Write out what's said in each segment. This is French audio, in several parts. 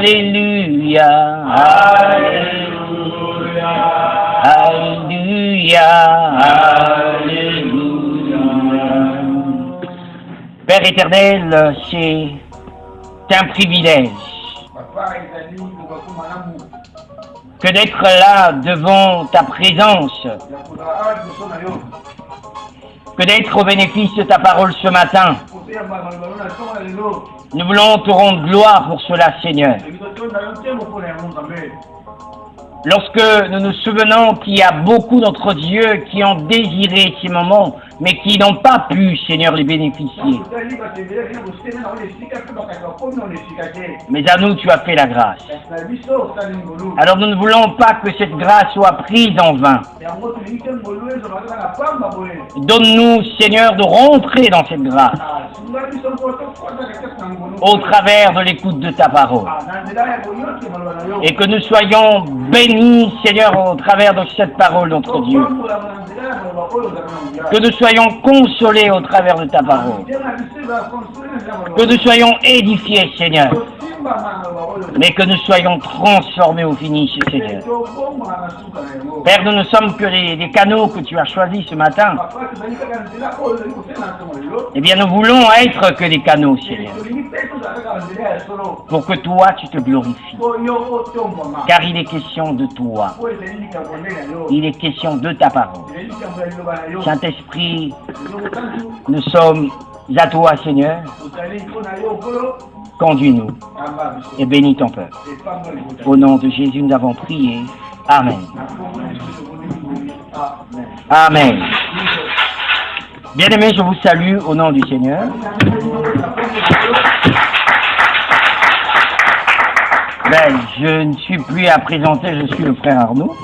Alléluia. Alléluia. Alléluia. Alléluia. Père éternel, c'est un privilège que d'être là devant ta présence, que d'être au bénéfice de ta parole ce matin. Nous voulons te rendre gloire pour cela, Seigneur. Lorsque nous nous souvenons qu'il y a beaucoup d'entre Dieu qui ont désiré ces moments, mais qui n'ont pas pu, Seigneur, les bénéficier. Mais à nous, tu as fait la grâce. Alors nous ne voulons pas que cette grâce soit prise en vain. Donne-nous, Seigneur, de rentrer dans cette grâce au travers de l'écoute de ta parole. Et que nous soyons bénis, Seigneur, au travers de cette parole, notre Dieu. Que nous soyons consolés au travers de ta parole. Que nous soyons édifiés, Seigneur. Mais que nous soyons transformés au finish, Seigneur. Père, nous ne sommes que des canaux que tu as choisis ce matin. Eh bien, nous voulons être que des canaux, Seigneur. Pour que toi, tu te glorifies. Car il est question de toi. Il est question de ta parole. Saint-Esprit, nous sommes à toi, Seigneur. Conduis-nous et bénis ton peuple. Au nom de Jésus, nous avons prié. Amen. Amen. Bien-aimés, je vous salue au nom du Seigneur. Ben, je ne suis plus à présenter, je suis le frère Arnaud.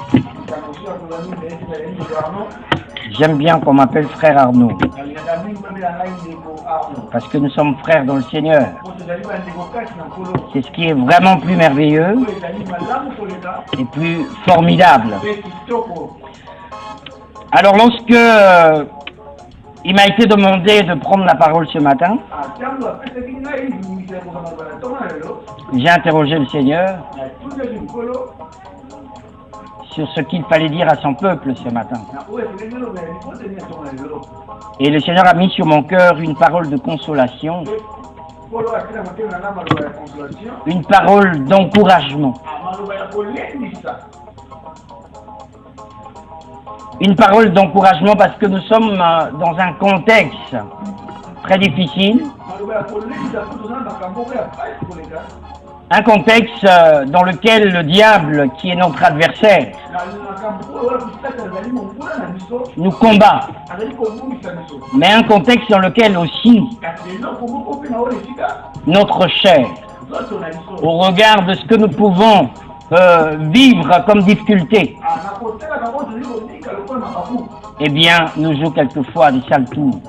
J'aime bien qu'on m'appelle frère Arnaud. Parce que nous sommes frères dans le Seigneur. C'est ce qui est vraiment plus merveilleux et plus formidable. Alors lorsque il m'a été demandé de prendre la parole ce matin, j'ai interrogé le Seigneur sur ce qu'il fallait dire à son peuple ce matin. Et le Seigneur a mis sur mon cœur une parole de consolation, une parole d'encouragement, une parole d'encouragement parce que nous sommes dans un contexte très difficile, un contexte dans lequel le diable, qui est notre adversaire, nous combat, mais un contexte dans lequel aussi notre chair, au regard de ce que nous pouvons vivre comme difficulté, eh bien, nous joue quelquefois des sales tours.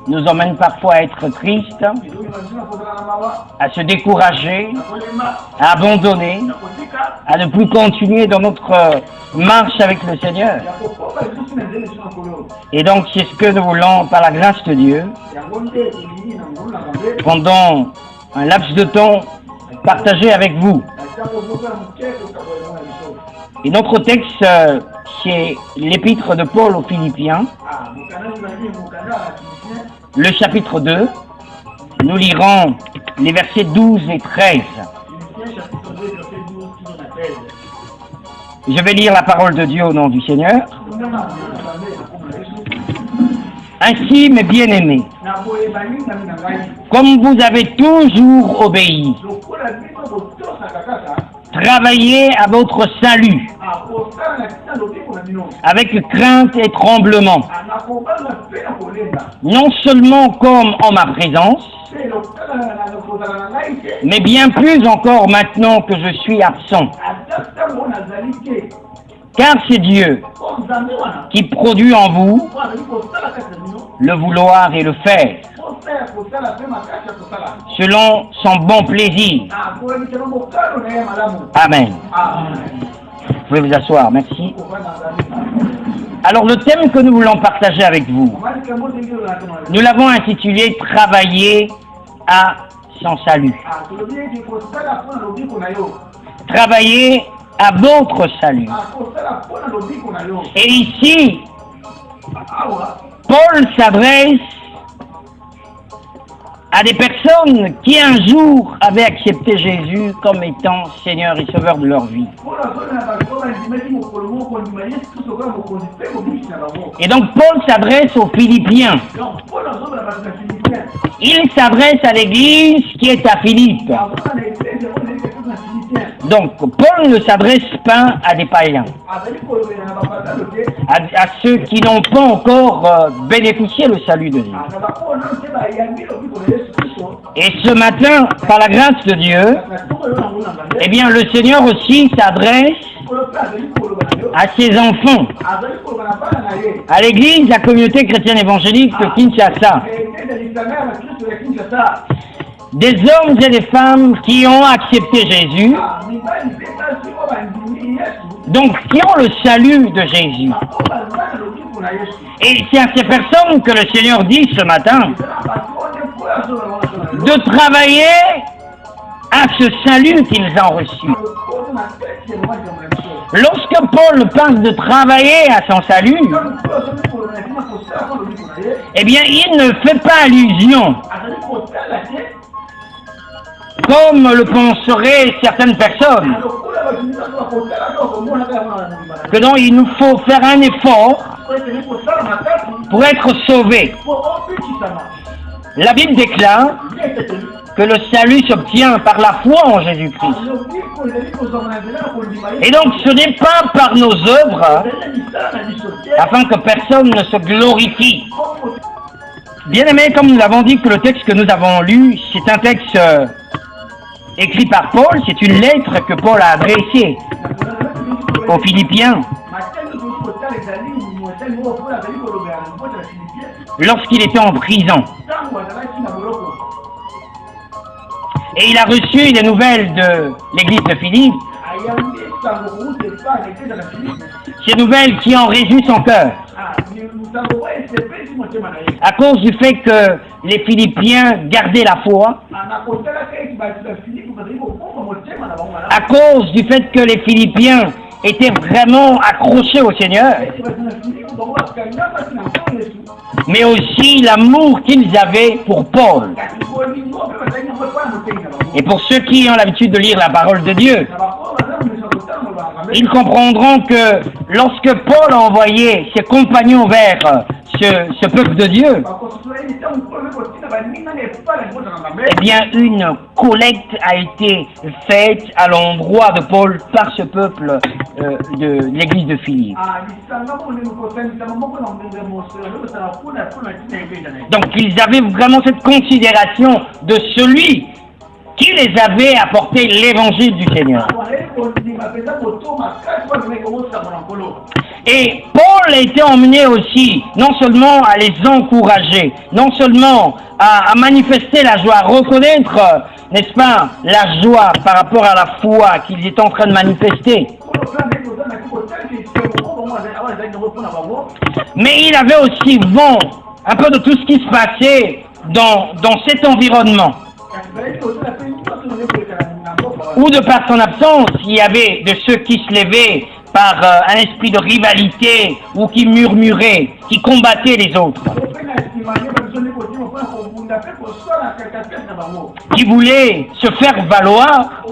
Nous emmène parfois à être tristes, à se décourager, à abandonner, à ne plus continuer dans notre marche avec le Seigneur. Et donc, c'est ce que nous voulons, par la grâce de Dieu, pendant un laps de temps, partager avec vous. Et notre texte, c'est l'épître de Paul aux Philippiens, le chapitre 2. Nous lirons les versets 12 et 13. Je vais lire la parole de Dieu au nom du Seigneur. Ainsi, mes bien-aimés, comme vous avez toujours obéi, travaillez à votre salut avec crainte et tremblement, non seulement comme en ma présence, mais bien plus encore maintenant que je suis absent. Car c'est Dieu qui produit en vous le vouloir et le faire, selon son bon plaisir. Amen. Vous pouvez vous asseoir, merci. Alors le thème que nous voulons partager avec vous, nous l'avons intitulé « Travailler à son salut. Travaillez à votre salut. Et ici, Paul s'adresse à des personnes qui un jour avaient accepté Jésus comme étant Seigneur et Sauveur de leur vie. Et donc Paul s'adresse aux Philippiens. Il s'adresse à l'église qui est à Philippe. Donc Paul ne s'adresse pas à des païens, à ceux qui n'ont pas encore bénéficié le salut de Dieu. Et ce matin, par la grâce de Dieu, eh bien le Seigneur aussi s'adresse à ses enfants, à l'église, la communauté chrétienne évangélique de Kinshasa. Des hommes et des femmes qui ont accepté Jésus, donc qui ont le salut de Jésus. Et c'est à ces personnes que le Seigneur dit ce matin de travailler à ce salut qu'ils ont reçu. Lorsque Paul parle de travailler à son salut, eh bien il ne fait pas allusion, comme le penseraient certaines personnes, que non, il nous faut faire un effort pour être sauvés. La Bible déclare que le salut s'obtient par la foi en Jésus-Christ. Et donc ce n'est pas par nos œuvres, afin que personne ne se glorifie. Bien aimé, comme nous l'avons dit, que le texte que nous avons lu, c'est un texte écrit par Paul, c'est une lettre que Paul a adressée aux Philippiens lorsqu'il était en prison. Et il a reçu les nouvelles de l'église de Philippe, ces nouvelles qui ont réjoui son cœur, à cause du fait que les Philippiens gardaient la foi, à cause du fait que les Philippiens étaient vraiment accrochés au Seigneur, mais aussi l'amour qu'ils avaient pour Paul. Et pour ceux qui ont l'habitude de lire la parole de Dieu, ils comprendront que lorsque Paul a envoyé ses compagnons vers ce peuple de Dieu, eh bien une collecte a été faite à l'endroit de Paul par ce peuple de l'église de Philippe. Donc ils avaient vraiment cette considération de celui qui les avait apporté l'évangile du Seigneur. Et Paul a été emmené aussi, non seulement à les encourager, non seulement à manifester la joie, à reconnaître, n'est-ce pas, la joie par rapport à la foi qu'ils étaient en train de manifester. Mais il avait aussi vent un peu de tout ce qui se passait dans cet environnement. Ou de par son absence, il y avait de ceux qui se levaient par un esprit de rivalité ou qui murmuraient, qui combattaient les autres, qui voulaient se faire valoir.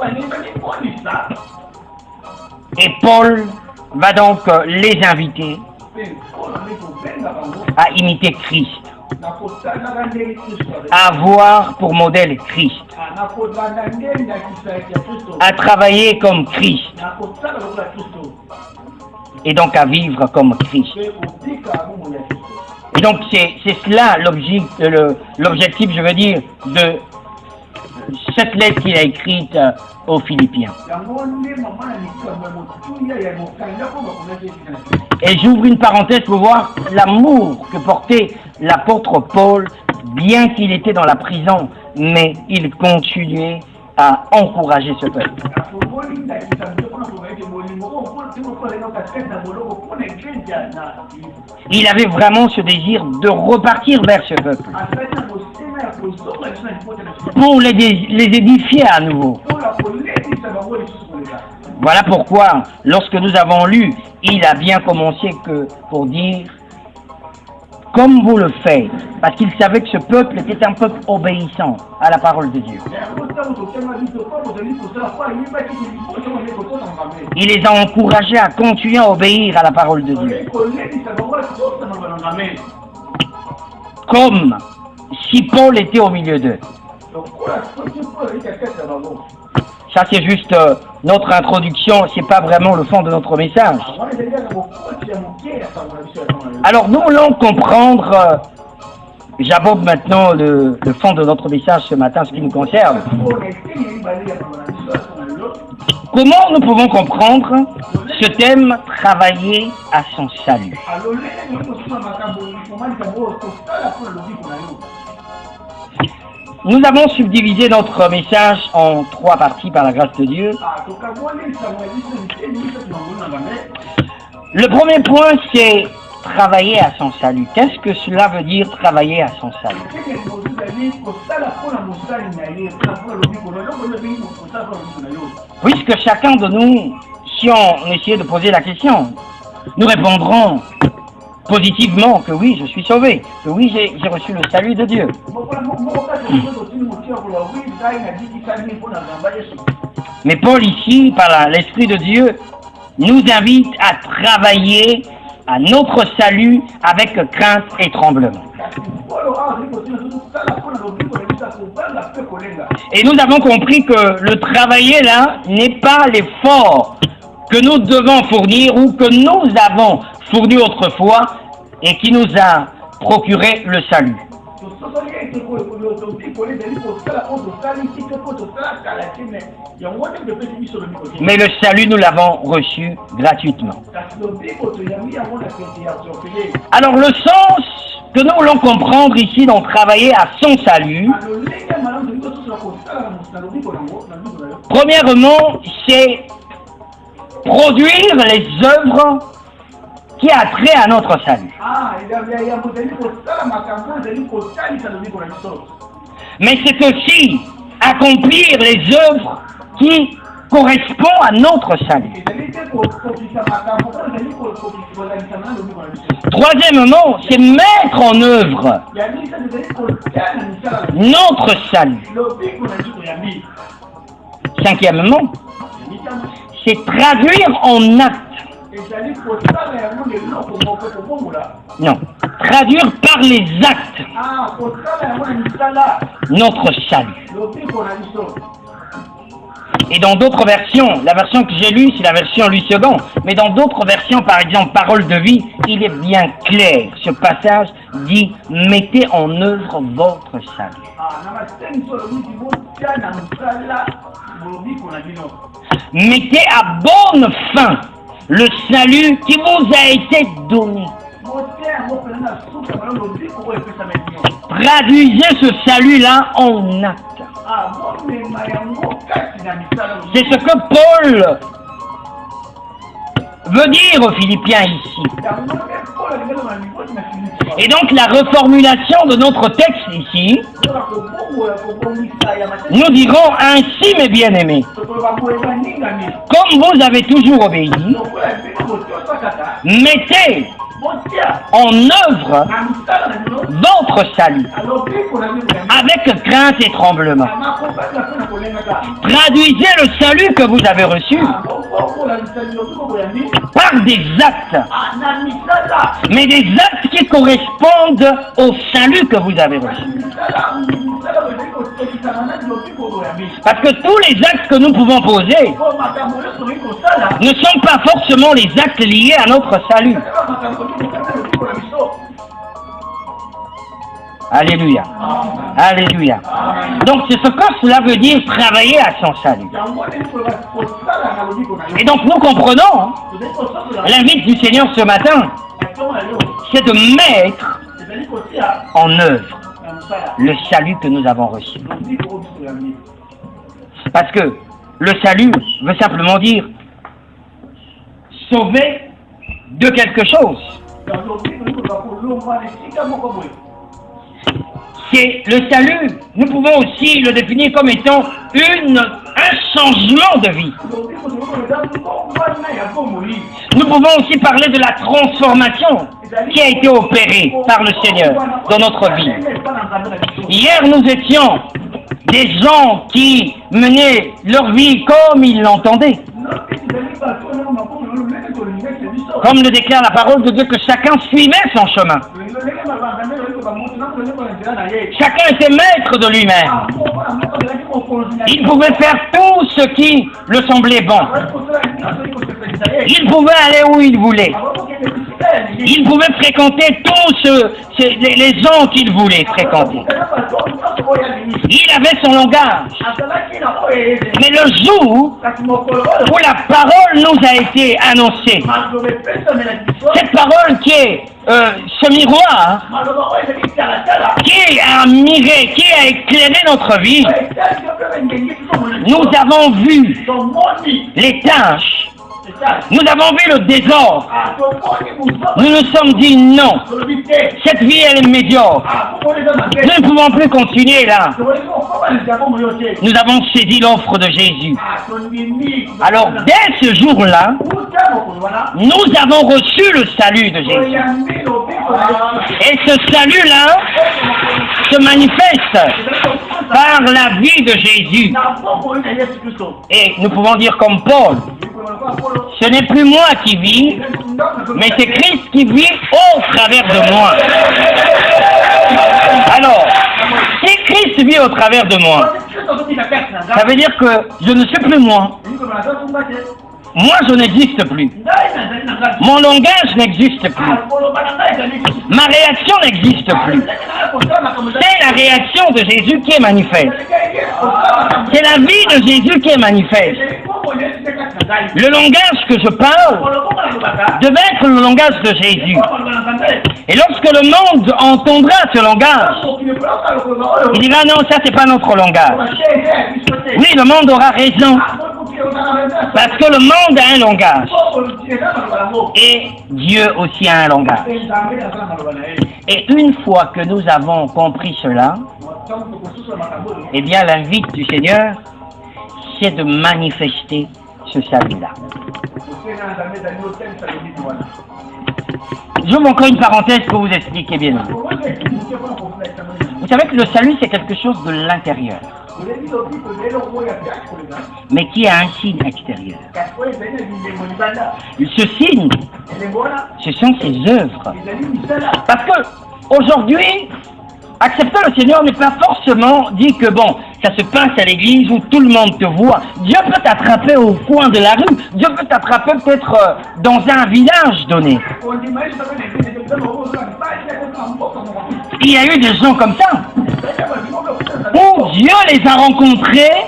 Et Paul va donc les inviter à imiter Christ, à avoir pour modèle Christ, à travailler comme Christ, et donc à vivre comme Christ. Et donc c'est cela l'objectif, je veux dire, de cette lettre qu'il a écrite aux Philippiens. Et j'ouvre une parenthèse pour voir l'amour que portait l'apôtre Paul, bien qu'il était dans la prison, mais il continuait à encourager ce peuple. Il avait vraiment ce désir de repartir vers ce peuple. pour les édifier à nouveau. Voilà pourquoi, lorsque nous avons lu, il a bien commencé que pour dire, comme vous le faites, parce qu'il savait que ce peuple était un peuple obéissant à la parole de Dieu. Il les a encouragés à continuer à obéir à la parole de Dieu. Comme si Paul était au milieu d'eux. Ça c'est juste notre introduction, c'est pas vraiment le fond de notre message. Alors nous voulons comprendre, j'aborde maintenant le fond de notre message ce matin, ce qui nous concerne. Comment nous pouvons comprendre ce thème, travailler à son salut? Nous avons subdivisé notre message en 3 parties par la grâce de Dieu. Le premier point, c'est travailler à son salut. Qu'est-ce que cela veut dire, travailler à son salut? Puisque chacun de nous, si on essayait de poser la question, nous répondrons positivement que oui, je suis sauvé, que oui, j'ai reçu le salut de Dieu. Mais Paul ici, par l'Esprit de Dieu, nous invite à travailler à notre salut avec crainte et tremblement. Et nous avons compris que le travailler là n'est pas l'effort que nous devons fournir ou que nous avons fourni autrefois et qui nous a procuré le salut. Mais le salut, nous l'avons reçu gratuitement. Alors le sens que nous voulons comprendre ici dans travailler à son salut, premièrement, c'est produire les œuvres qui a trait à notre salut. Mais c'est aussi accomplir les œuvres qui correspondent à notre salut. Troisièmement, c'est mettre en œuvre notre salut. Cinquièmement, c'est traduire en acte. Non, traduire par les actes notre salut. Et dans d'autres versions, la version que j'ai lue, c'est la version Louis II, mais dans d'autres versions, par exemple, Parole de vie, il est bien clair. Ce passage dit, mettez en œuvre votre salut. Mettez à bonne fin le salut qui vous a été donné. Traduisez ce salut-là en acte. C'est ce que Paul veut dire aux Philippiens ici. Et donc la reformulation de notre texte ici, nous dirons ainsi mes bien-aimés, comme vous avez toujours obéi, mettez en œuvre votre salut avec crainte et tremblement. Traduisez le salut que vous avez reçu par des actes, mais des actes qui correspondent au salut que vous avez reçu. Parce que tous les actes que nous pouvons poser ne sont pas forcément les actes liés à notre salut. Alléluia. Alléluia. Donc c'est ce que cela veut dire travailler à son salut. Et donc nous comprenons l'invite du Seigneur ce matin, c'est de mettre en œuvre le salut que nous avons reçu. Parce que le salut veut simplement dire sauver de quelque chose. c'est le salut. Nous pouvons aussi le définir comme étant un changement de vie. Nous pouvons aussi parler de la transformation qui a été opérée par le Seigneur dans notre vie. Hier, nous étions des gens qui menaient leur vie comme ils l'entendaient. Comme le déclare la parole de Dieu, que chacun suivait son chemin. Chacun était maître de lui-même. Il pouvait faire tout ce qui le semblait bon. Il pouvait aller où il voulait. Il pouvait fréquenter tous les gens qu'il voulait fréquenter. Il avait son langage. Mais le jour où la parole nous a été annoncée, cette parole qui est ce miroir, qui a éclairé notre vie, nous avons vu les tâches. Nous avons vu le désordre. Nous nous sommes dit non. Cette vie, elle est médiocre. Nous ne pouvons plus continuer là. Nous avons saisi l'offre de Jésus. Alors, dès ce jour-là, nous avons reçu le salut de Jésus. Et ce salut-là se manifeste par la vie de Jésus. Et nous pouvons dire comme Paul, ce n'est plus moi qui vis, mais c'est Christ qui vit au travers de moi. Alors, si Christ vit au travers de moi, ça veut dire que je ne suis plus moi. Moi, je n'existe plus. Mon langage n'existe plus. Ma réaction n'existe plus. C'est la réaction de Jésus qui est manifeste. C'est la vie de Jésus qui est manifeste. Le langage que je parle devait être le langage de Jésus. Et lorsque le monde entendra ce langage, il dira non, ça c'est pas notre langage. Oui, le monde aura raison. Parce que le monde a un langage. Et Dieu aussi a un langage. Et une fois que nous avons compris cela, eh bien l'invite du Seigneur, c'est de manifester ce salut-là. J'ouvre encore une parenthèse pour vous expliquer bien. Vous savez que le salut, c'est quelque chose de l'intérieur, mais qui a un signe extérieur. Ce signe, ce sont ses œuvres. Parce que aujourd'hui, accepter le Seigneur n'est pas forcément dit que bon, ça se passe à l'église où tout le monde te voit. Dieu peut t'attraper au coin de la rue. Dieu peut t'attraper peut-être dans un village donné. Il y a eu des gens comme ça, où Dieu les a rencontrés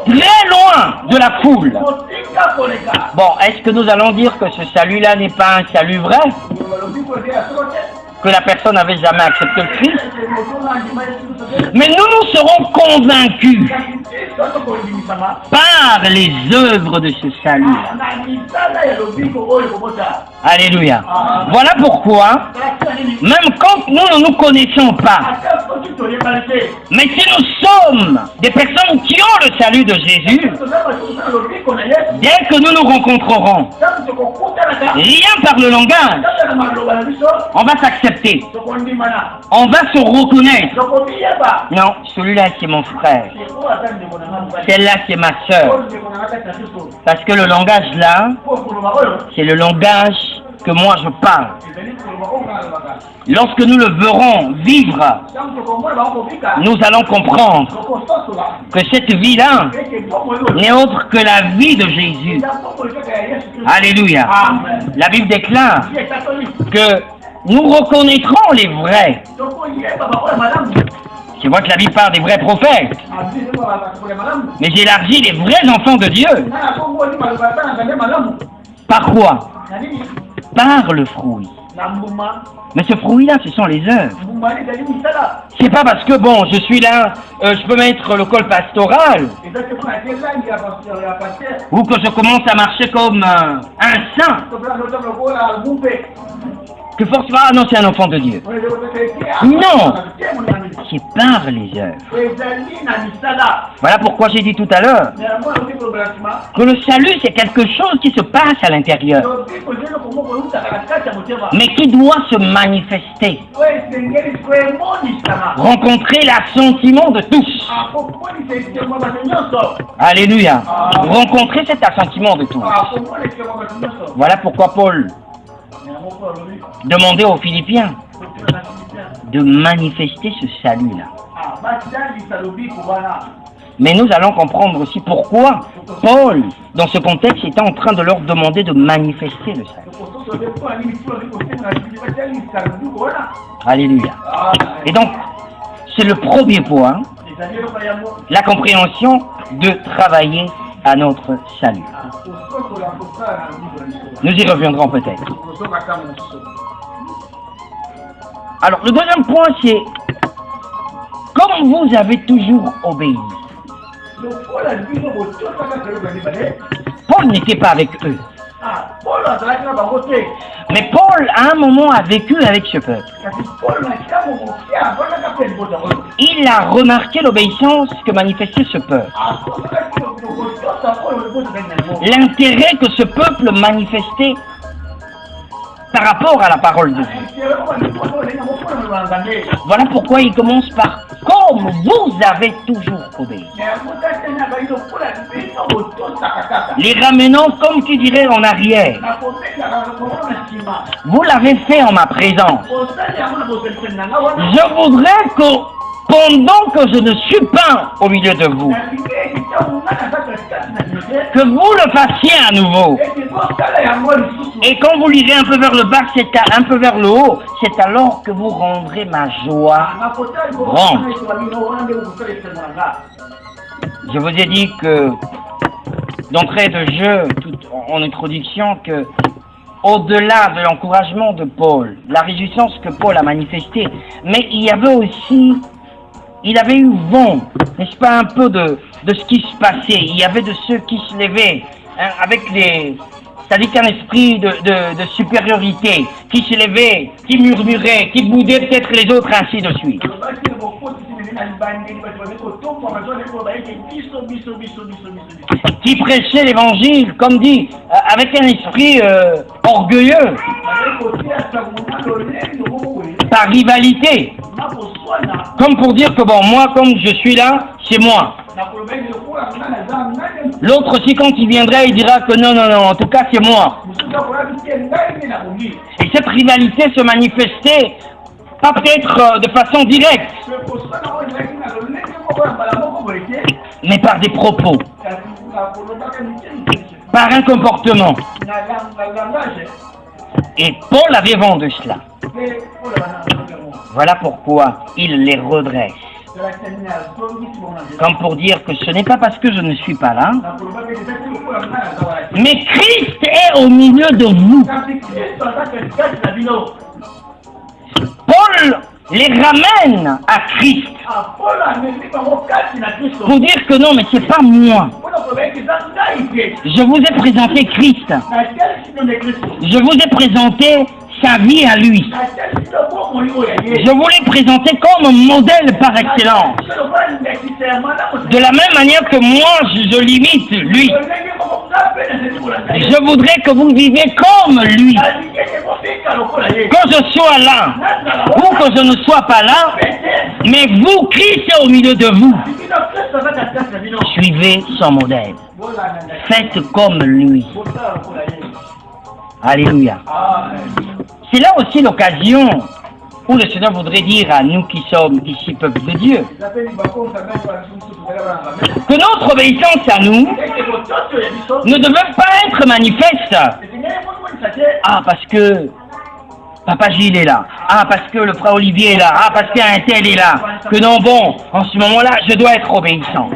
très loin de la foule. Bon, est-ce que nous allons dire que ce salut-là n'est pas un salut vrai? Que la personne n'avait jamais accepté le Christ? Mais nous serons convaincus par les œuvres de ce salut. Alléluia. Voilà pourquoi, même quand nous ne nous connaissons pas, mais si nous sommes des personnes qui ont le salut de Jésus, dès que nous nous rencontrerons, rien par le langage, on va s'accepter. On va se reconnaître. Non, celui-là c'est mon frère. Celle-là c'est ma soeur. Parce que le langage là, c'est le langage que moi je parle. Lorsque nous le verrons vivre, nous allons comprendre que cette vie-là n'est autre que la vie de Jésus. Alléluia. La Bible déclare que nous reconnaîtrons les vrais. C'est vrai que la Bible parle des vrais prophètes. Mais j'élargis les vrais enfants de Dieu. Par quoi? Par le fruit. Mais ce fruit-là, ce sont les œuvres. C'est pas parce que, bon, je suis là, je peux mettre le col pastoral, ou que je commence à marcher comme un saint, que forcément, ah non, c'est un enfant de Dieu. Non, c'est par les œuvres. Voilà pourquoi j'ai dit tout à l'heure que le salut, c'est quelque chose qui se passe à l'intérieur, mais qui doit se manifester. Rencontrer l'assentiment de tous. Alléluia. Rencontrer cet assentiment de tous. Voilà pourquoi Paul demandait aux Philippiens de manifester ce salut-là. Mais nous allons comprendre aussi pourquoi Paul, dans ce contexte, était en train de leur demander de manifester le salut. Alléluia. Et donc, c'est le premier point, la compréhension de travailler à notre salut. Nous y reviendrons peut-être. Alors, le deuxième point, c'est comme vous avez toujours obéi. Paul n'était pas avec eux. Mais Paul, à un moment, a vécu avec ce peuple. Il a remarqué l'obéissance que manifestait ce peuple. L'intérêt que ce peuple manifestait par rapport à la parole de Dieu. Voilà pourquoi il commence par « Comme vous avez toujours obéi ». Les ramenant, comme tu dirais, en arrière. Vous l'avez fait en ma présence. Je voudrais que, pendant que je ne suis pas au milieu de vous, que vous le fassiez à nouveau. Et quand vous lirez un peu vers le bas, un peu vers le haut, c'est alors que vous rendrez ma joie grande. Je vous ai dit que, d'entrée de jeu, en introduction, que au-delà de l'encouragement de Paul, la réjouissance que Paul a manifestée, mais il y avait aussi, il avait eu vent, n'est-ce pas, un peu de ce qui se passait. Il y avait de ceux qui se levaient hein, avec les... C'est-à-dire qu'un esprit de supériorité, qui se levait, qui murmurait, qui boudait peut-être les autres, ainsi de suite. Qui prêchait l'évangile, comme dit, avec un esprit orgueilleux, par rivalité, comme pour dire que bon, moi, comme je suis là, c'est moi. L'autre aussi, quand il viendrait, il dira que non, non, non, en tout cas, c'est moi. Et cette rivalité se manifestait, pas peut-être de façon directe, mais par des propos, par un comportement. Et Paul avait vent de cela. Voilà pourquoi il les redresse. Comme pour dire que ce n'est pas parce que je ne suis pas là, mais Christ est au milieu de vous. Paul les ramène à Christ pour dire que non, mais c'est pas moi. Je vous ai présenté Christ. Je vous ai présenté sa vie à lui. Je vous l'ai présenté comme modèle par excellence. De la même manière que moi, je l'imite lui. Je voudrais que vous viviez comme lui. Que je sois là, ou que je ne sois pas là, mais vous, Christ est au milieu de vous. Suivez son modèle. Faites comme lui. Alléluia. C'est là aussi l'occasion où le Seigneur voudrait dire à nous qui sommes ici peuple de Dieu que notre obéissance à nous ne devait pas être manifeste. Ah, parce que Papa Gilles est là. Ah, parce que le frère Olivier est là. Ah, parce qu'un tel est là. Que non, bon, en ce moment-là, je dois être obéissant.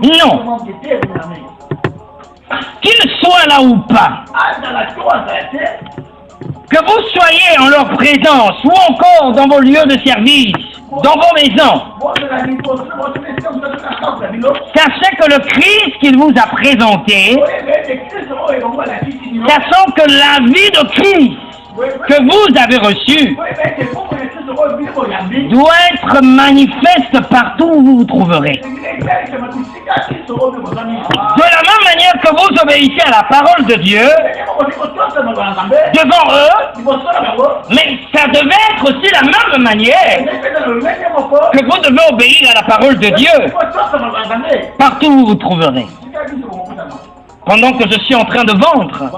Non. Qu'ils soient là ou pas, que vous soyez en leur présence ou encore dans vos lieux de service, dans vos maisons, sachez que le Christ qu'il vous a présenté, sachant que la vie de Christ que vous avez reçu doit être manifeste partout où vous vous trouverez. De la même manière que vous obéissez à la parole de Dieu devant eux, mais ça devait être aussi la même manière que vous devez obéir à la parole de Dieu partout où vous vous trouverez. Pendant que je suis en train de vendre,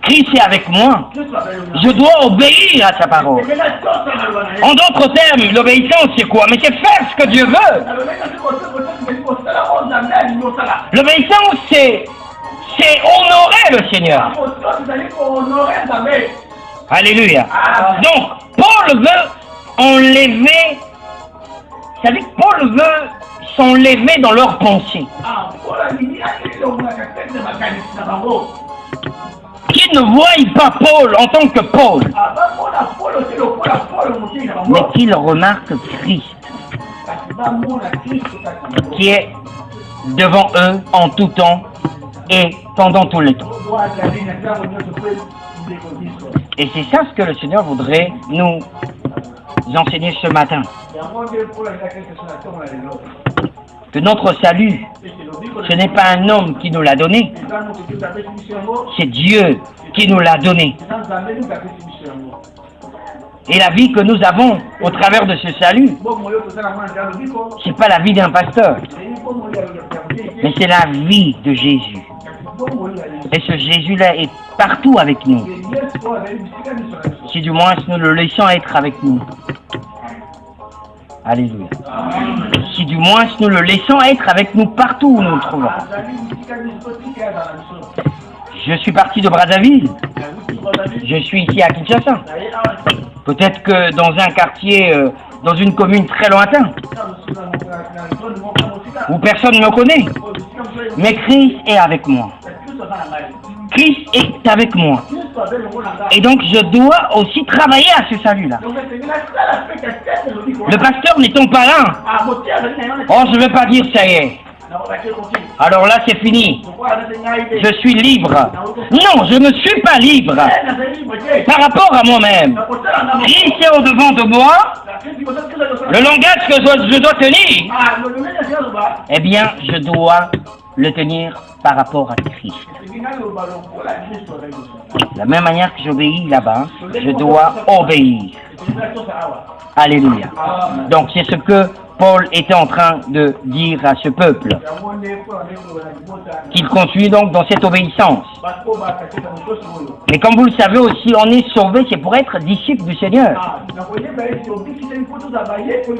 Christ est avec moi. Je dois obéir à sa parole. En d'autres termes, l'obéissance c'est quoi? Mais c'est faire ce que Dieu veut. L'obéissance c'est honorer le Seigneur. Alléluia. Donc, Paul veut enlever, vous savez que Paul veut s'enlever dans leurs pensées. Qu'ils ne voient pas Paul en tant que Paul, mais qu'ils remarquent Christ, qui est devant eux en tout temps et pendant tout le temps. Et c'est ça ce que le Seigneur voudrait nous enseigner ce matin. Que notre salut, ce n'est pas un homme qui nous l'a donné, c'est Dieu qui nous l'a donné. Et la vie que nous avons au travers de ce salut, c'est pas la vie d'un pasteur, mais c'est la vie de Jésus. Et ce Jésus-là est partout avec nous. Si du moins nous le laissons être avec nous. Alléluia. Si du moins nous le laissons être avec nous partout où nous le trouvons. Je suis parti de Brazzaville. Je suis ici à Kinshasa. Peut-être que dans un quartier, dans une commune très lointaine, où personne ne me connaît. Mais Christ est avec moi. Christ est avec moi. Et donc je dois aussi travailler à ce salut-là. Le pasteur n'étant pas là, oh je ne vais pas dire ça y est. Alors là c'est fini. Je suis libre. Non, je ne suis pas libre. Par rapport à moi-même. Christ est au-devant de moi. Le langage que je dois tenir, eh bien je dois le tenir par rapport à Christ. De la même manière que j'obéis là-bas, je dois obéir. Alléluia. Donc c'est ce que Paul était en train de dire à ce peuple. Qu'il continue donc dans cette obéissance. Mais comme vous le savez aussi, on est sauvé, c'est pour être disciple du Seigneur.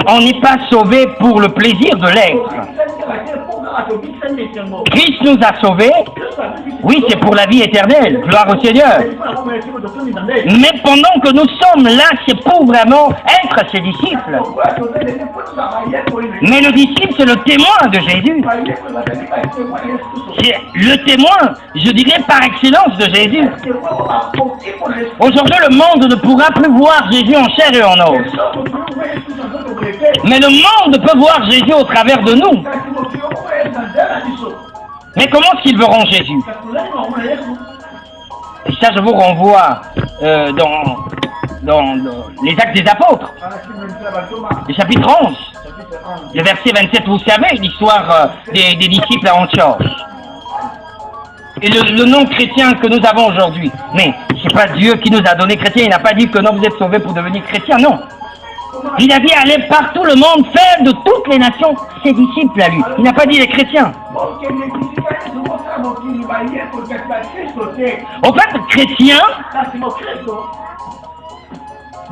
On n'est pas sauvé pour le plaisir de l'être. Christ nous a sauvés, oui, c'est pour la vie éternelle, gloire au Seigneur. Mais pendant que nous sommes là, c'est pour vraiment être ses disciples. Mais le disciple, c'est le témoin de Jésus. C'est le témoin, je dirais, par excellence de Jésus. Aujourd'hui, le monde ne pourra plus voir Jésus en chair et en os. Mais le monde peut voir Jésus au travers de nous. Mais comment est-ce qu'ils verront Jésus? Et ça, je vous renvoie dans les Actes des Apôtres, le chapitre 11, le verset 27, vous savez, l'histoire des disciples à Antioche. Et le nom chrétien que nous avons aujourd'hui. Mais c'est pas Dieu qui nous a donné chrétien, il n'a pas dit que non, vous êtes sauvés pour devenir chrétien, non. Il a dit aller partout le monde, faire de toutes les nations ses disciples à lui. Il n'a pas dit les chrétiens. En fait, chrétien,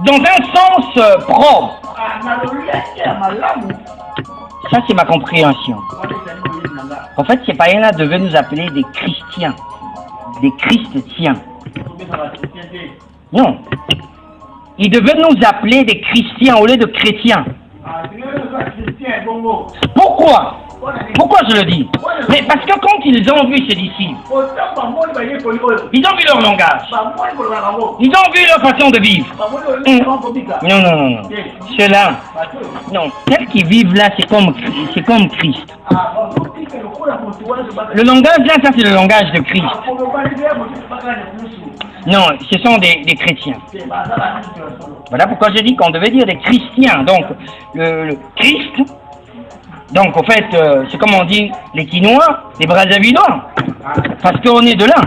dans un sens propre, ça c'est ma compréhension. En fait, ces païens-là devaient nous appeler des chrétiens, des chrétiens. Non. Ils devaient nous appeler des chrétiens au lieu de chrétiens. Pourquoi? Pourquoi je le dis? Mais parce que quand ils ont vu ces disciples, ils ont vu leur langage, ils ont vu leur façon de vivre. Non. Ceux-là, non, tel qu'ils vivent là, c'est comme Christ. Le langage là, ça c'est le langage de Christ. Non, ce sont des chrétiens. Voilà pourquoi j'ai dit qu'on devait dire des chrétiens. Donc, le Christ, donc en fait, c'est comme on dit les Quinois, les Brazzavillois, parce qu'on est de là.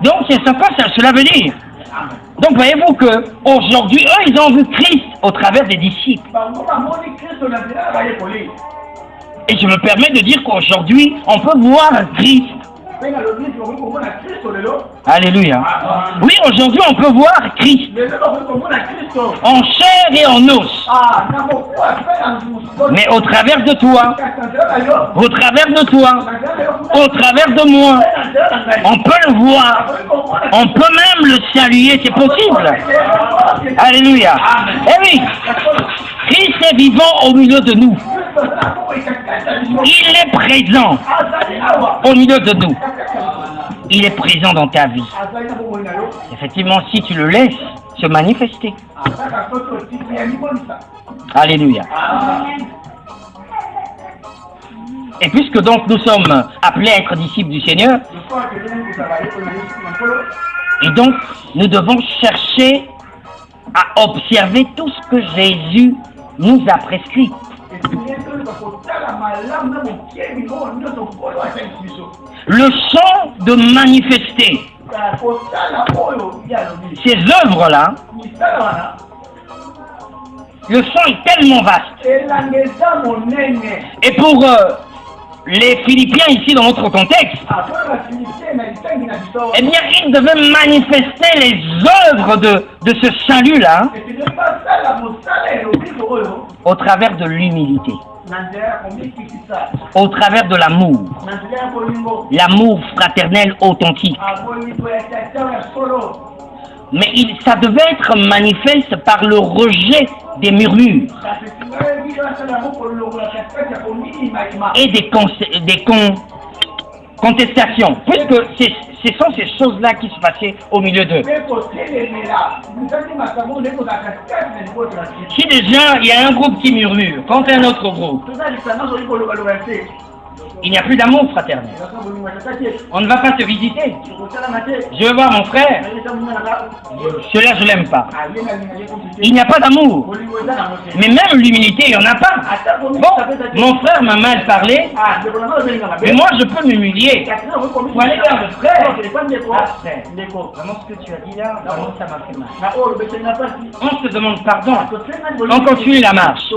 Donc, c'est ça que cela veut dire. Donc, voyez-vous qu'aujourd'hui, eux, ils ont vu Christ au travers des disciples. Et je me permets de dire qu'aujourd'hui, on peut voir Christ. Alléluia. Oui, aujourd'hui, on peut voir Christ en chair et en os. Mais au travers de toi, au travers de toi, au travers de moi, on peut le voir. On peut même le saluer, c'est possible. Alléluia. Eh oui, Christ est vivant au milieu de nous. Il est présent au milieu de nous. Il est présent dans ta vie. Effectivement, si tu le laisses se manifester. Alléluia. Et puisque donc nous sommes appelés à être disciples du Seigneur, et donc nous devons chercher à observer tout ce que Jésus nous a prescrit. Le chant de manifester ces œuvres-là, le chant est tellement vaste. Et pour les Philippiens ici dans notre contexte, eh bien ils devaient manifester les œuvres de ce salut-là au travers de l'humilité, au travers de l'amour fraternel authentique. Mais ça devait être manifeste par le rejet des murmures et des contestations, puisque ce sont ces choses-là qui se passaient au milieu d'eux. Si déjà il y a un groupe qui murmure contre un autre groupe, il n'y a plus d'amour fraternel. On ne va pas se visiter. Je veux voir mon frère. Celui-là, je ne l'aime pas. Il n'y a pas d'amour. Mais même l'humilité, il n'y en a pas. Bon, mon frère m'a mal parlé, mais moi, je peux m'humilier. Pour aller vers le frère. Ah, frère, vraiment ce que tu as dit là, vraiment ça m'a fait mal. On se demande pardon. On continue la marche.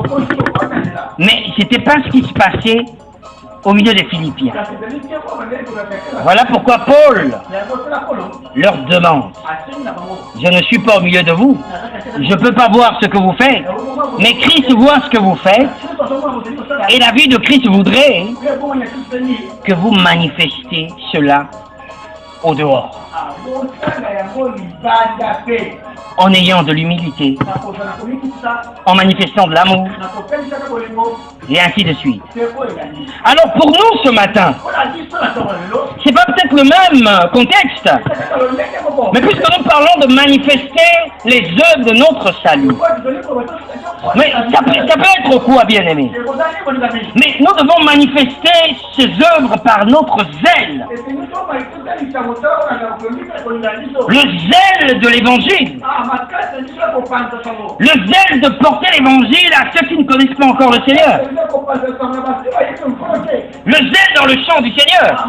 Mais ce n'était pas ce qui se passait au milieu des Philippiens. Voilà pourquoi Paul leur demande: je ne suis pas au milieu de vous, je ne peux pas voir ce que vous faites, mais Christ voit ce que vous faites, et la vie de Christ voudrait que vous manifestiez cela au dehors, en ayant de l'humilité, en manifestant de l'amour, et ainsi de suite. Alors pour nous ce matin, c'est pas peut-être le même contexte, mais puisque nous parlons de manifester les œuvres de notre salut, mais ça peut être quoi, bien-aimé? Mais nous devons manifester ces œuvres par notre zèle, le zèle de l'évangile, le zèle de porter l'évangile à ceux qui ne connaissent pas encore le Seigneur, le zèle dans le champ du Seigneur,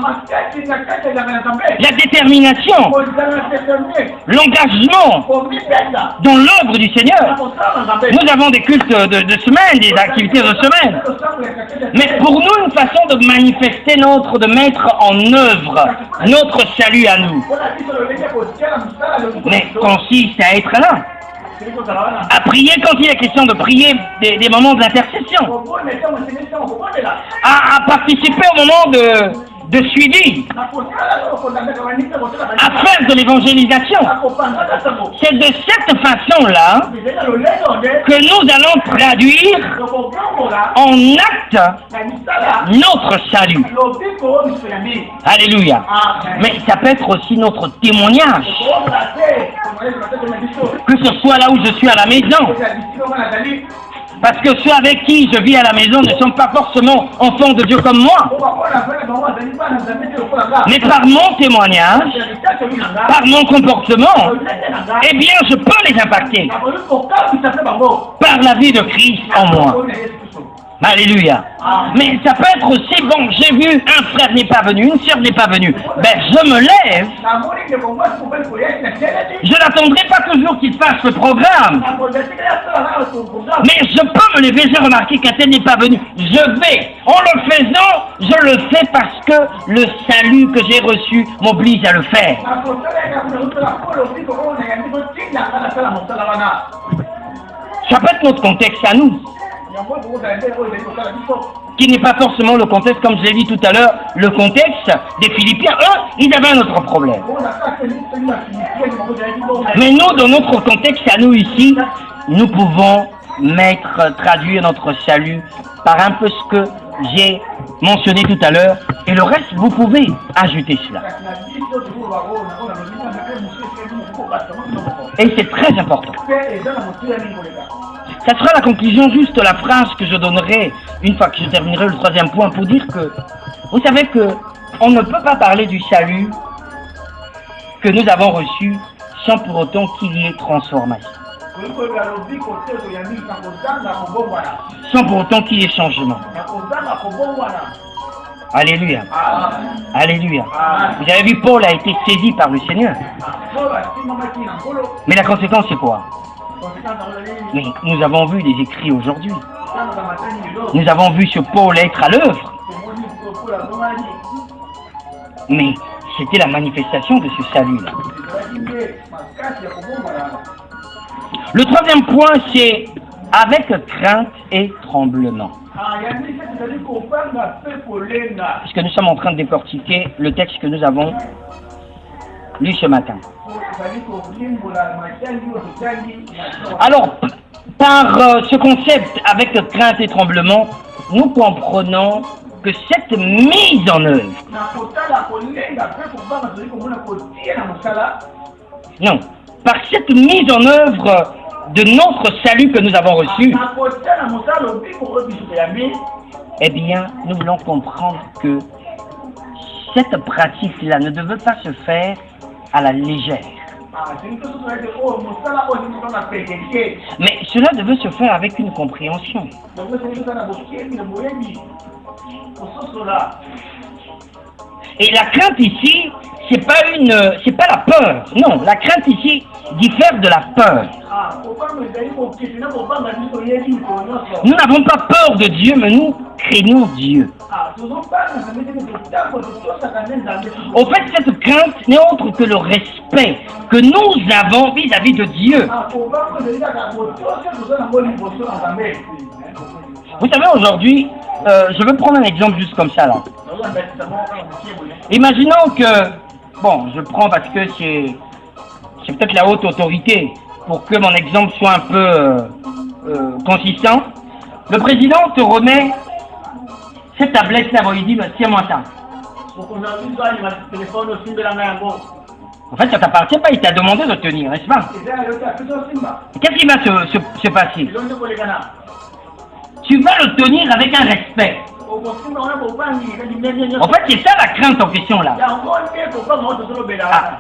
la détermination, l'engagement dans l'œuvre du Seigneur. Nous avons des cultes de semaine, des activités de semaine, mais pour nous une façon de manifester de mettre en œuvre notre salut à nous, mais consiste à être là, à prier quand il est question de prier des moments de l'intercession, à participer au moment de suivi, à faire de l'évangélisation. C'est de cette façon-là que nous allons traduire en acte notre salut. Alléluia. Mais ça peut être aussi notre témoignage. Que ce soit là où je suis à la maison, Parce que ceux avec qui je vis à la maison ne sont pas forcément enfants de Dieu comme moi. Mais par mon témoignage, par mon comportement, eh bien, je peux les impacter par la vie de Christ en moi. Alléluia. Mais ça peut être aussi, bon, j'ai vu un frère n'est pas venu, une sœur n'est pas venue. Ben, je me lève. Je n'attendrai pas toujours qu'il fasse le programme. Mais je peux me lever, j'ai remarqué qu'un tel n'est pas venu. Je vais. En le faisant, je le fais parce que le salut que j'ai reçu m'oblige à le faire. Ça peut être notre contexte à nous, qui n'est pas forcément le contexte, comme je l'ai dit tout à l'heure, le contexte des Philippiens. Eux, ils avaient un autre problème. Mais nous, dans notre contexte à nous ici, nous pouvons traduire notre salut par un peu ce que j'ai mentionné tout à l'heure, et le reste, vous pouvez ajouter cela. Et c'est très important. Ça sera la conclusion, juste la phrase que je donnerai une fois que je terminerai le troisième point, pour dire que, vous savez que on ne peut pas parler du salut que nous avons reçu sans pour autant qu'il y ait transformation. Sans pour autant qu'il y ait changement. Alléluia. Alléluia. Vous avez vu, Paul a été saisi par le Seigneur. Mais la conséquence, c'est quoi? Mais nous avons vu des écrits aujourd'hui. Nous avons vu ce Paul être à l'œuvre. Mais c'était la manifestation de ce salut-là. Le troisième point, c'est avec crainte et tremblement. Puisque nous sommes en train de décortiquer le texte que nous avons lu ce matin. Alors, par ce concept avec crainte et tremblement, nous comprenons que cette mise en œuvre, non, par cette mise en œuvre de notre salut que nous avons reçu, eh bien, nous voulons comprendre que cette pratique-là ne devait pas se faire à la légère. Mais cela devait se faire avec une compréhension. Et la crainte ici, c'est pas la peur. Non, la crainte ici diffère de la peur. Nous n'avons pas peur de Dieu, mais nous craignons Dieu. Au fait, cette crainte n'est autre que le respect que nous avons vis-à-vis de Dieu. Vous savez, aujourd'hui, je vais prendre un exemple juste comme ça là. Imaginons que, bon, je prends parce que c'est peut-être la haute autorité, pour que mon exemple soit un peu consistant. Le président te remet cette tablette là, il dit, bah, tiens-moi ça. En fait, ça t'appartient pas, il t'a demandé de tenir, n'est-ce pas? Qu'est-ce qui va se passer? Tu vas le tenir avec un respect. En fait, c'est ça la crainte en question là. Ah.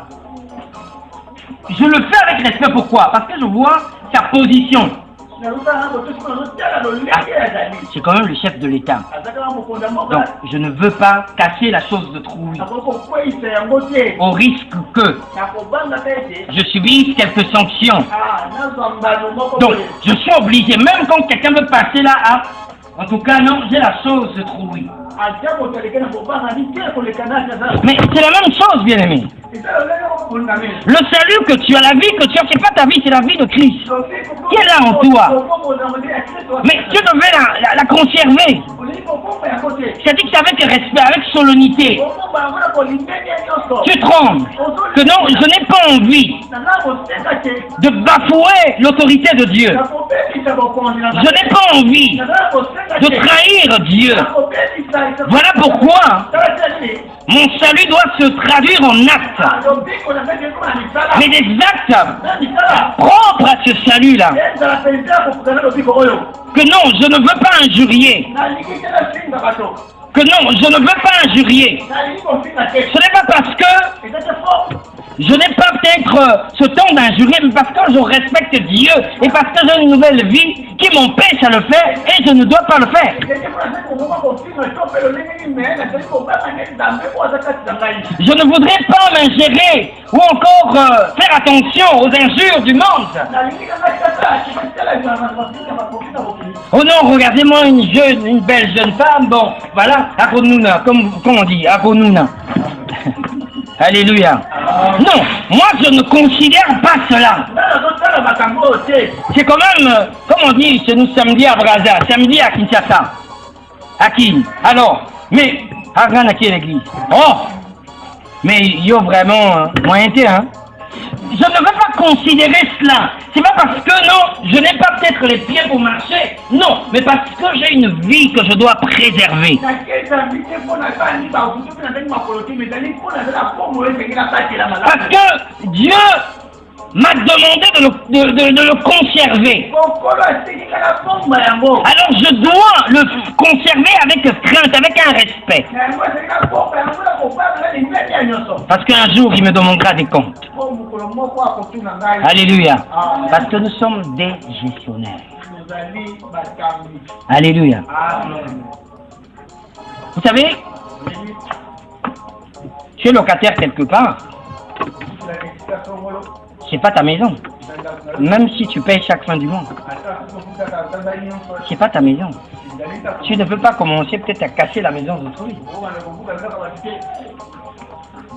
Je le fais avec respect, pourquoi? Parce que je vois sa position. Ah, c'est quand même le chef de l'État. Donc, je ne veux pas casser la chose de trouille. Au risque que je subisse quelques sanctions. Donc, je suis obligé, même quand quelqu'un veut passer là, en tout cas, non, j'ai la chose de trouille. Mais c'est la même chose, bien-aimé. Le salut que tu as, la vie que tu as, c'est pas ta vie, c'est la vie de Christ qui est là en toi. Mais tu devais la conserver. C'est-à-dire que c'est avec respect, avec solennité. Tu trembles. Que non, je n'ai pas envie de bafouer l'autorité de Dieu. Je n'ai pas envie de trahir Dieu. Voilà pourquoi mon salut doit se traduire en actes. Mais des actes propres à ce salut-là. Que non, je ne veux pas injurier. Que non, je ne veux pas injurier. Ce n'est pas parce que je n'ai pas peut-être ce temps d'injurier, mais parce que je respecte Dieu et parce que j'ai une nouvelle vie qui m'empêche à le faire et je ne dois pas le faire. Je ne voudrais pas m'ingérer ou encore faire attention aux injures du monde. Oh non, regardez-moi une belle jeune femme, bon, voilà, Akonuna, comme on dit, Akonuna. Alléluia. Non, moi je ne considère pas cela. C'est quand même, comme on dit chez nous samedi à Brazza, samedi à Kinshasa. À qui? Alors, mais, à l'église. Oh, mais il y a vraiment moyen de hein. Je ne veux pas considérer cela. C'est pas parce que non, je n'ai pas peut-être les pieds pour marcher. Non, mais parce que j'ai une vie que je dois préserver. Parce que Dieu m'a demandé de le conserver. Alors je dois le conserver avec crainte, avec un respect. Parce qu'un jour, il me demandera des comptes. Alléluia. Parce que nous sommes des gestionnaires. Alléluia. Vous savez, tu es locataire quelque part. C'est pas ta maison. Même si tu payes chaque fin du mois. C'est pas ta maison. Tu ne peux pas commencer peut-être à casser la maison d'autrui.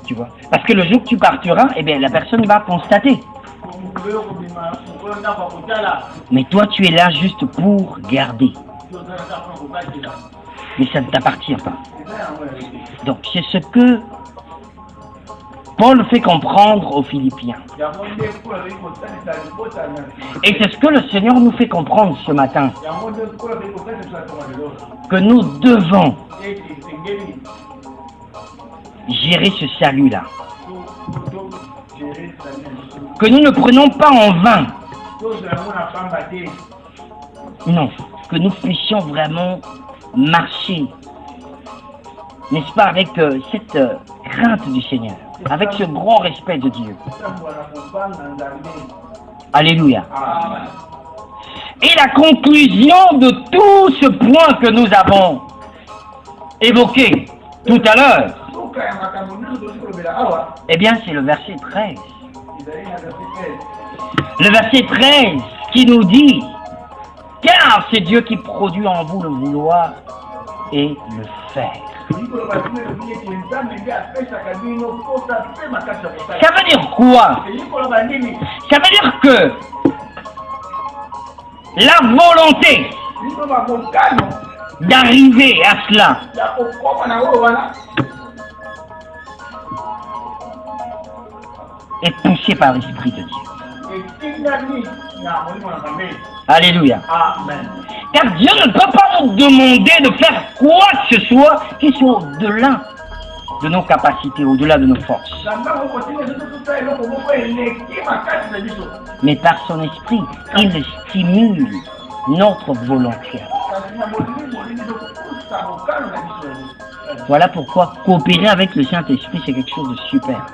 Tu vois. Parce que le jour que tu partiras, eh bien, la personne va constater. Mais toi, tu es là juste pour garder. Mais ça ne t'appartient pas. Donc, c'est ce que Paul fait comprendre aux Philippiens. Et c'est ce que le Seigneur nous fait comprendre ce matin. Que nous devons gérer ce salut-là. Que nous ne prenons pas en vain. Non, que nous puissions vraiment marcher, n'est-ce pas, avec cette crainte du Seigneur, avec ce grand respect de Dieu. Alléluia. Et la conclusion de tout ce point que nous avons évoqué tout à l'heure, eh bien, c'est le verset 13. Le verset 13 qui nous dit, car c'est Dieu qui produit en vous le vouloir et le faire. Ça veut dire quoi? Ça veut dire que la volonté d'arriver à cela est poussée par l'Esprit de Dieu. Alléluia. Amen. Car Dieu ne peut pas nous demander de faire quoi que ce soit qui soit au-delà de nos capacités, au-delà de nos forces. Mais par son esprit, il stimule notre volonté. Voilà pourquoi coopérer avec le Saint-Esprit, c'est quelque chose de super.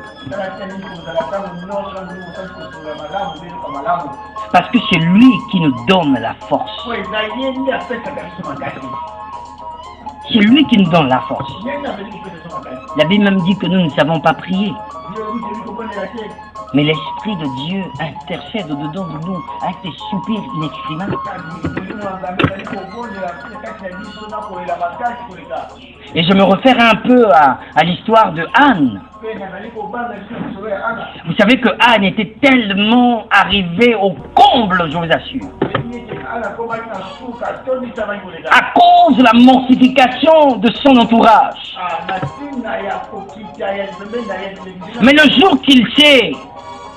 Parce que c'est lui qui nous donne la force. C'est lui qui nous donne la force. La Bible même dit que nous ne savons pas prier. Mais l'Esprit de Dieu intercède au-dedans de nous avec des soupirs inexprimables. Et je me réfère un peu à l'histoire de Anne. Vous savez que Anne était tellement arrivée au comble, je vous assure. À cause de la mortification de son entourage. Mais le jour qu'il s'est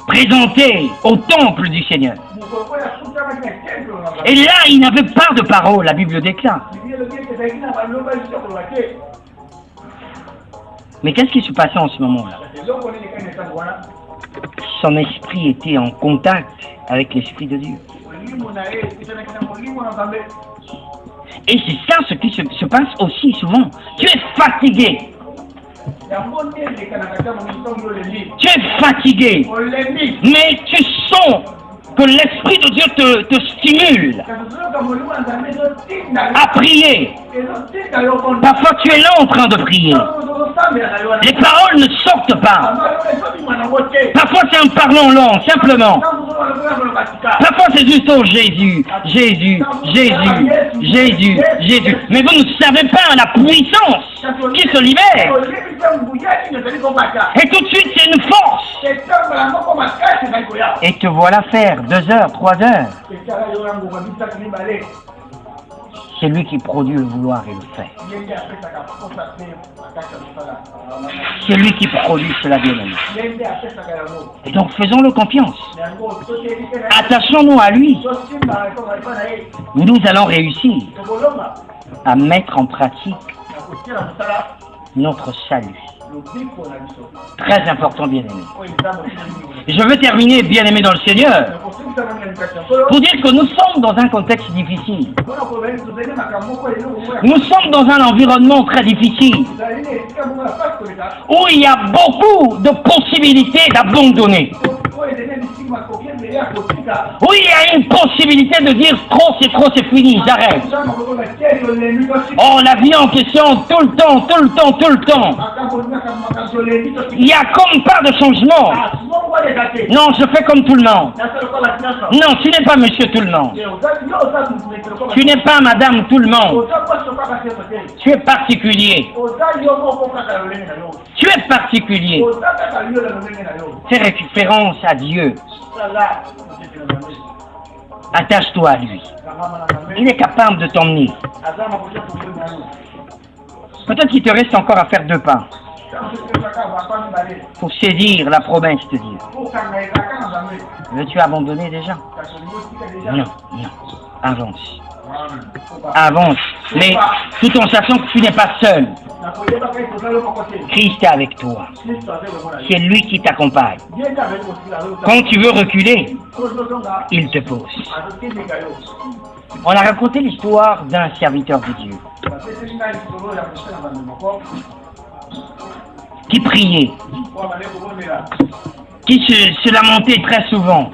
présenté au temple du Seigneur, et là il n'avait pas de parole, la Bible déclare. Mais qu'est-ce qui se passait en ce moment-là? Son esprit était en contact avec l'Esprit de Dieu. Et c'est ça ce qui se passe aussi souvent. Tu es fatigué. Tu es fatigué. Mais tu sens que l'Esprit de Dieu te stimule à prier. Parfois tu es là en train de prier. Les paroles ne sortent pas. Parfois c'est un parlant lent, simplement. Parfois c'est juste oh Jésus, Jésus, Jésus, Jésus, Jésus. Mais vous ne savez pas la puissance qui se libère. Et tout de suite c'est une force. Et te voilà faire 2 heures, 3 heures. C'est lui qui produit le vouloir et le fait. C'est lui qui produit cela, bien-aimé. Et donc faisons-le confiance. Attachons-nous à lui. Nous allons réussir à mettre en pratique notre salut. Très important, bien-aimé. Je veux terminer, bien-aimé dans le Seigneur, pour dire que nous sommes dans un contexte difficile. Nous sommes dans un environnement très difficile, où il y a beaucoup de possibilités d'abandonner. Oui, il y a une possibilité de dire trop, c'est fini, j'arrête. Oh, la vie en question, tout le temps. Il n'y a comme pas de changement. Non, je fais comme tout le monde. Non, tu n'es pas monsieur tout le monde. Tu n'es pas madame tout le monde. Tu es particulier. Tu es particulier. Fais référence à Dieu. Attache-toi à lui. Il est capable de t'emmener. Peut-être qu'il te reste encore à faire 2 pas pour saisir la promesse de Dieu. Veux-tu abandonner déjà? Non. Avance. Avance. Mais tout en sachant que tu n'es pas seul. Christ est avec toi. C'est lui qui t'accompagne. Quand tu veux reculer, il te pousse. On a raconté l'histoire d'un serviteur de Dieu qui priait, qui se lamentait très souvent.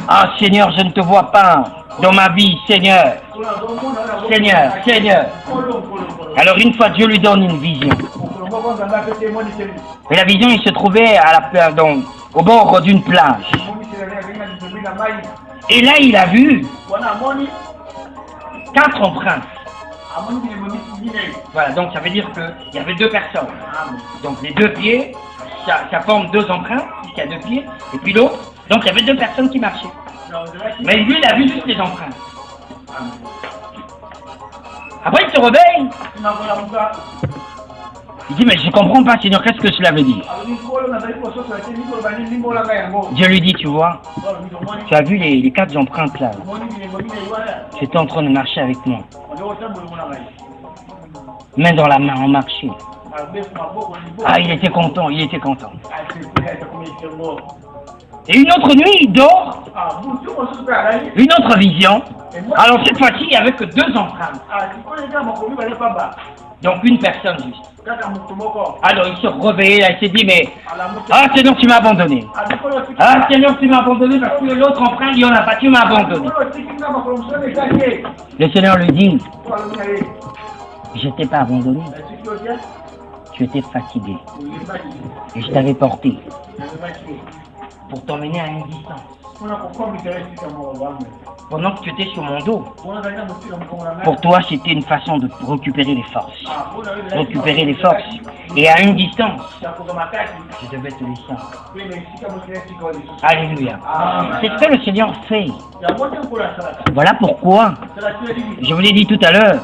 Ah Seigneur, je ne te vois pas dans ma vie, Seigneur. Alors une fois Dieu lui donne une vision. Et la vision, il se trouvait au bord d'une plage. Et là, il a vu 4 empreintes. Voilà, donc ça veut dire qu'il y avait 2 personnes. Donc les 2 pieds, ça forme 2 empreintes, puisqu'il y a 2 pieds, et puis l'autre. Donc il y avait 2 personnes qui marchaient. Mais lui, il a vu juste les empreintes. Après, il se réveille. Il dit, mais je ne comprends pas, Seigneur, qu'est-ce que cela veut dire? Dieu lui dit, tu vois, tu as vu les 4 empreintes là. J'étais en train de marcher avec moi. Main dans la main, en marchant. Ah, il était content. Et une autre nuit, il dort. Une autre vision. Alors cette fois-ci, il n'y avait que 2 empreintes. Donc une personne juste. Alors il se réveillait là, il s'est dit, mais ah Seigneur, tu m'as abandonné. Ah Seigneur, tu m'as abandonné parce que l'autre empreinte, il n'y en a pas, tu m'as abandonné. Le Seigneur lui dit, je ne t'ai pas abandonné. Tu étais fatigué. Et je t'avais porté pour t'emmener à une distance. Pendant que tu étais sur mon dos, pour toi c'était une façon de récupérer les forces. Récupérer les forces. Et à une distance, je devais te laisser. Alléluia. C'est ce que le Seigneur fait. Voilà pourquoi, je vous l'ai dit tout à l'heure,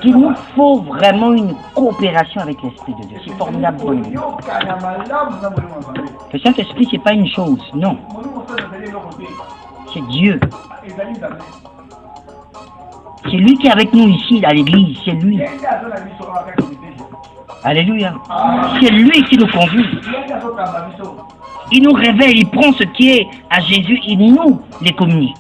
qu'il nous faut vraiment une coopération avec l'Esprit de Dieu. C'est formidable pour nous. Le Saint-Esprit, c'est pas une chose, non. C'est Dieu. C'est lui qui est avec nous ici, à l'église, c'est lui. Alléluia. C'est lui qui nous conduit. il nous révèle, il prend ce qui est à Jésus, il nous les communique.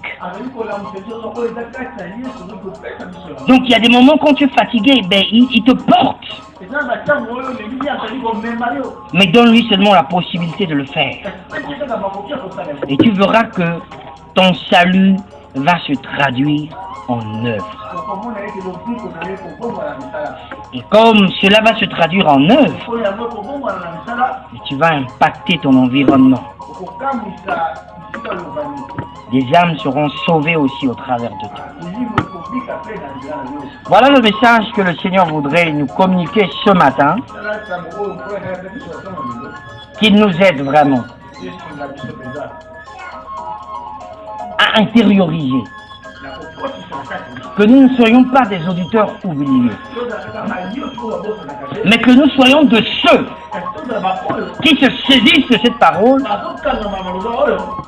Donc il y a des moments quand tu es fatigué, ben, il te porte. Mais donne-lui seulement la possibilité de le faire. Et tu verras que ton salut va se traduire en œuvre. Et comme cela va se traduire en œuvre, tu vas impacter ton environnement. Des âmes seront sauvées aussi au travers de toi. Voilà le message que le Seigneur voudrait nous communiquer ce matin, qu'il nous aide vraiment à intérioriser, que nous ne soyons pas des auditeurs oubliés, mais que nous soyons de ceux qui se saisissent de cette parole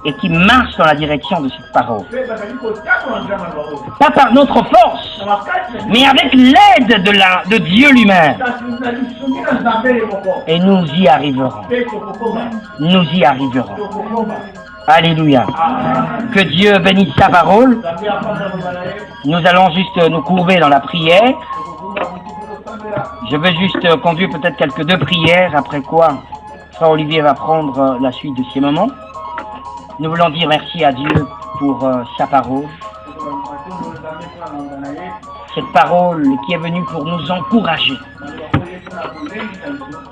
et qui marchent dans la direction de cette parole. Pas par notre force, mais avec l'aide de Dieu lui-même. Et nous y arriverons. Nous y arriverons. Alléluia. Que Dieu bénisse sa parole. Nous allons juste nous courber dans la prière. Je vais juste conduire peut-être quelques deux prières, après quoi Frère Olivier va prendre la suite de ces moments. Nous voulons dire merci à Dieu pour sa parole. Cette parole qui est venue pour nous encourager.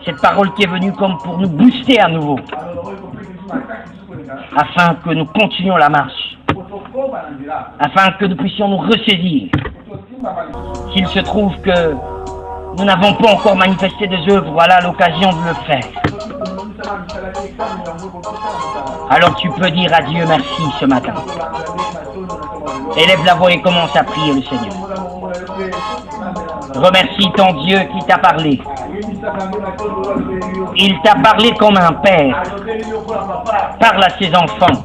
Cette parole qui est venue comme pour nous booster à nouveau. Afin que nous continuions la marche. Afin que nous puissions nous ressaisir. S'il se trouve que nous n'avons pas encore manifesté des œuvres, voilà l'occasion de le faire. Alors tu peux dire à Dieu merci ce matin. Élève la voix et commence à prier le Seigneur. Remercie ton Dieu qui t'a parlé. Il t'a parlé comme un père. Parle à ses enfants.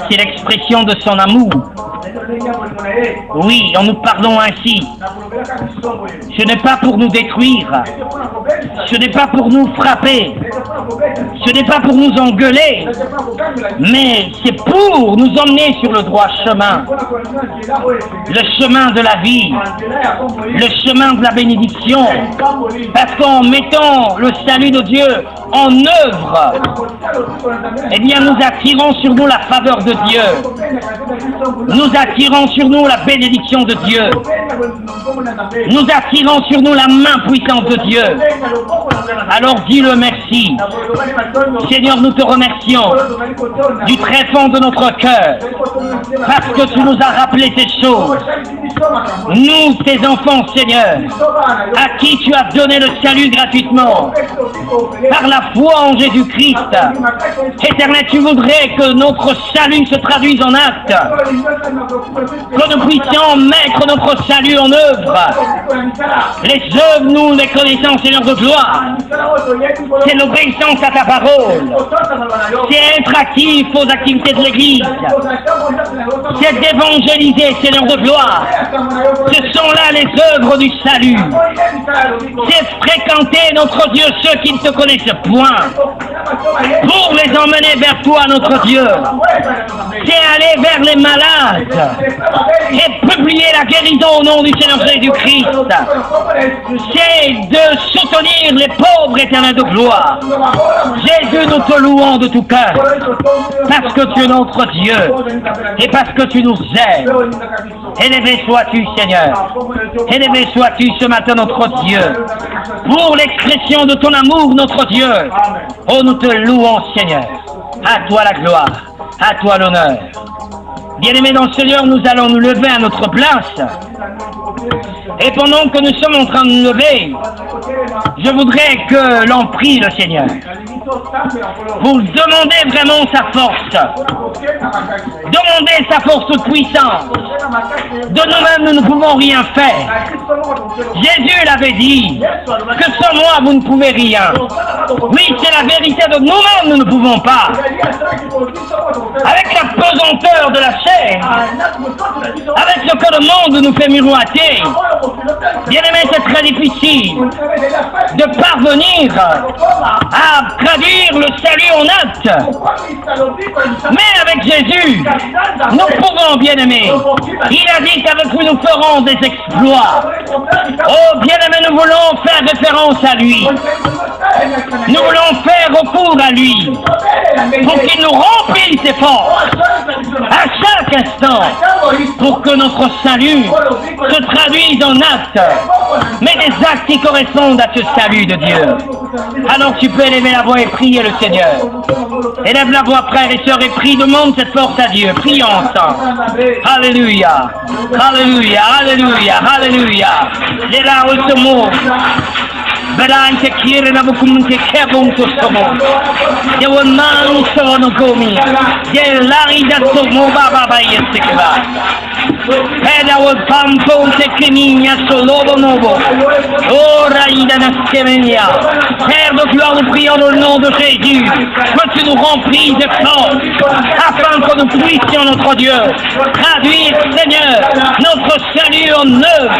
C'est l'expression de son amour. Oui, en nous parlons ainsi. Ce n'est pas pour nous détruire. Ce n'est pas pour nous frapper. Ce n'est pas pour nous engueuler. Mais c'est pour nous emmener sur le droit chemin. Le chemin de la vie. Le chemin de la bénédiction. Parce qu'en mettant le salut de Dieu en œuvre, eh bien nous attirons sur nous la faveur de Dieu. Nous attirons sur nous la bénédiction de Dieu. Nous attirons sur nous la main puissante de Dieu. Alors dis-le merci. Seigneur, nous te remercions du très fond de notre cœur parce que tu nous as rappelé ces choses. Nous, tes enfants, Seigneur, à qui tu as donné le salut gratuitement par la foi en Jésus-Christ. Éternel, tu voudrais que notre salut se traduise en acte, que nous puissions mettre notre salut en œuvre. Les œuvres, nous les connaissons, Seigneur de gloire. C'est l'obéissance à ta parole. C'est être actif aux activités de l'Église. C'est d'évangéliser, Seigneur de gloire. Ce sont là les œuvres du salut. C'est fréquenter, notre Dieu, ceux qui ne te connaissent point, pour les emmener vers toi, notre Dieu. C'est aller vers les malades et publier la guérison au nom du Seigneur Jésus-Christ. C'est de soutenir les pauvres, éternels de gloire. Jésus, nous te louons de tout cœur, parce que tu es notre Dieu et parce que tu nous aimes. Élevé sois-tu, Seigneur. Élevé sois-tu ce matin, notre Dieu, pour l'expression de ton amour, notre Dieu. Oh, nous te louons, Seigneur. À toi la gloire, à toi l'honneur. Bien-aimés dans le Seigneur, nous allons nous lever à notre place. Et pendant que nous sommes en train de nous lever, je voudrais que l'on prie le Seigneur pour demander vraiment sa force. Demander sa force toute puissante. De nous-mêmes, nous ne pouvons rien faire. Jésus l'avait dit, que sans moi, vous ne pouvez rien. Oui, c'est la vérité de nous-mêmes, nous ne pouvons pas. Avec la pesanteur de la chair, avec ce que le monde nous fait miroiter, Bien-aimé, c'est très difficile de parvenir à traduire le salut en acte. Mais avec Jésus, nous pouvons, bien-aimé. Il a dit qu'avec lui, nous ferons des exploits. Oh, bien-aimé, nous voulons faire référence à lui. Nous voulons faire recours à lui pour qu'il nous remplisse ses forces à chaque instant pour que notre salut se traduise en actes, mais des actes qui correspondent à ce salut de Dieu. Alors tu peux élever la voix et prier le Seigneur. Élève la voix, frères et sœurs, et prie, demande cette force à Dieu. Prions ensemble. Alléluia, alléluia, alléluia, alléluia. Les larmes se mouvrent. Belante kire na bukum te kebon to somo. Ye won man so no gomi. Ye lari da so mo baba yesekba. Peda won pampo te keminya so lobo nobo. Ora ida na skemenia. Père de gloire, nous prions dans le nom de Jésus. Que tu nous remplis de force afin que nous puissions, notre Dieu, traduire, Seigneur, notre salut en œuvre,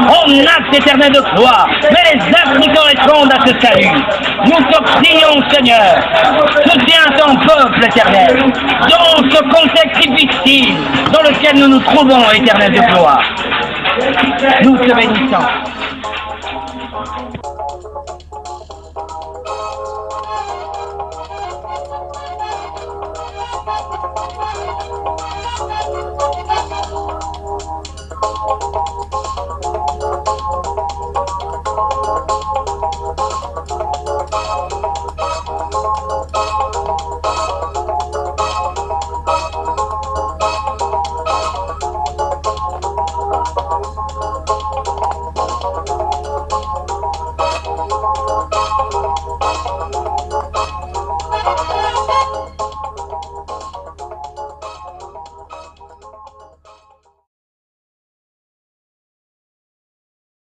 en acte éternel de gloire. Mais les actes qui correspondent à ce salut. Nous te prions, Seigneur, soutiens ton peuple éternel dans ce contexte difficile dans lequel nous nous trouvons, éternel de gloire. Nous te bénissons.